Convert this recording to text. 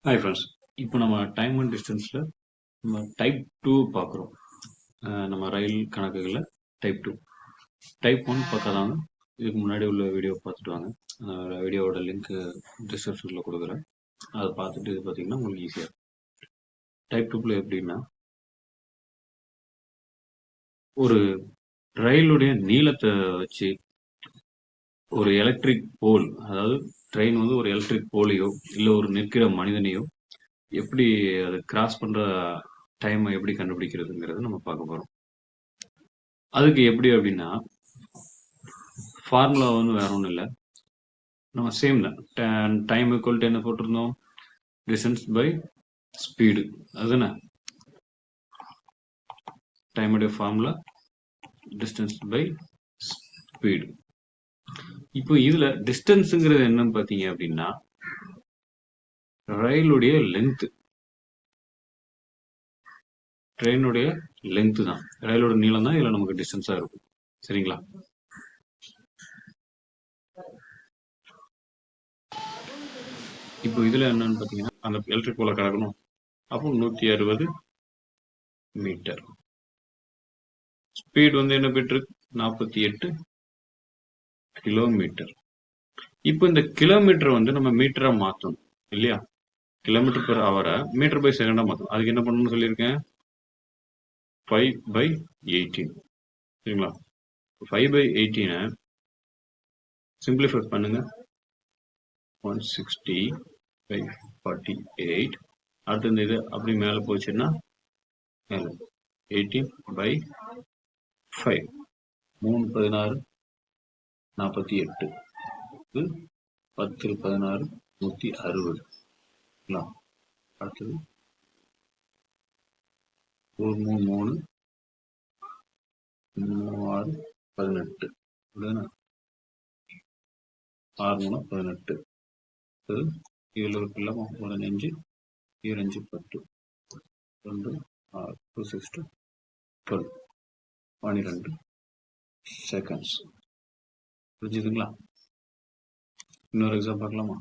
Hi friends. இப்போ நம்ம time and டிஸ்டன்ஸில் நம்ம டைப் 2 பார்க்குறோம். நம்ம ரயில் கணக்குகளில் டைப் 2. டைப் 1 பார்க்காதவங்க இதுக்கு முன்னாடி உள்ள வீடியோ பார்த்துட்டு வாங்க. வீடியோவோட லிங்க் டிஸ்கிரிப்ஷனில் கொடுக்குறேன். அதை பார்த்துட்டு இது பார்த்தீங்கன்னா உங்களுக்கு ஈஸியாக. டைப் 2ல எப்படின்னா, ஒரு ரயிலுடைய நீளத்தை வச்சு ஒரு எலக்ட்ரிக் போல், அதாவது ட்ரெயின் வந்து ஒரு எலக்ட்ரிக் போலையோ இல்லை ஒரு நிற்கிற மனிதனையோ எப்படி அதை கிராஸ் பண்ற டைமை எப்படி கண்டுபிடிக்கிறதுங்கிறத நம்ம பார்க்க போறோம். அதுக்கு எப்படி அப்படின்னா, ஃபார்முலா வந்து வேற ஒன்றும் இல்லை, நம்ம சேம் தான். டைம் ஈக்குவல் டு என்ன போட்டிருந்தோம், டிஸ்டன்ஸ் பை ஸ்பீடு. அதுதானே டைமுடைய ஃபார்முலா, டிஸ்டன்ஸ் பை ஸ்பீடு. இப்போ இதுல டிஸ்டன்ஸுங்கிறது என்னன்னு பார்த்தீங்க அப்படின்னா, ரயிலுடைய லென்த், ட்ரெயினுடைய லென்த் தான், ரயிலோட நீளம் தான் இதுல நமக்கு டிஸ்டன்ஸா இருக்கும். சரிங்களா? இப்போ இதுல என்னன்னு பார்த்தீங்கன்னா, அந்த எலக்ட்ரிக் போல கறக்கணும். அப்போ 160 மீட்டர். ஸ்பீட் வந்து என்ன போயிட்டு இருக்கு, 48 கிலோமீட்டர். இப்போ இந்த கிலோமீட்டர் வந்து நம்ம மீட்டரா மாற்றணும் இல்லையா? கிலோமீட்டர் பெர் ஹவரை மீட்டர் பை செகண்டா மாற்றணும். அதுக்கு என்ன பண்ணணும்னு சொல்லியிருக்கேன், 5/18. சரிங்களா? 5/18 சிம்பிளிஃபை பண்ணுங்க, 160/48. அடுத்து இந்த இது அப்படி மேலே போச்சுன்னா மேலே 18/5, 3 16 48, 10 16 160. அடுத்தது 1 3 3 6 18, 6 3 18. இதில் ஒரு பிள்ளை 15 25 10 2 6 2 6 12 12 செகண்ட்ஸ். புரிஞ்சுதுங்களா? இன்னொரு எக்ஸாம் பார்க்கலாமா?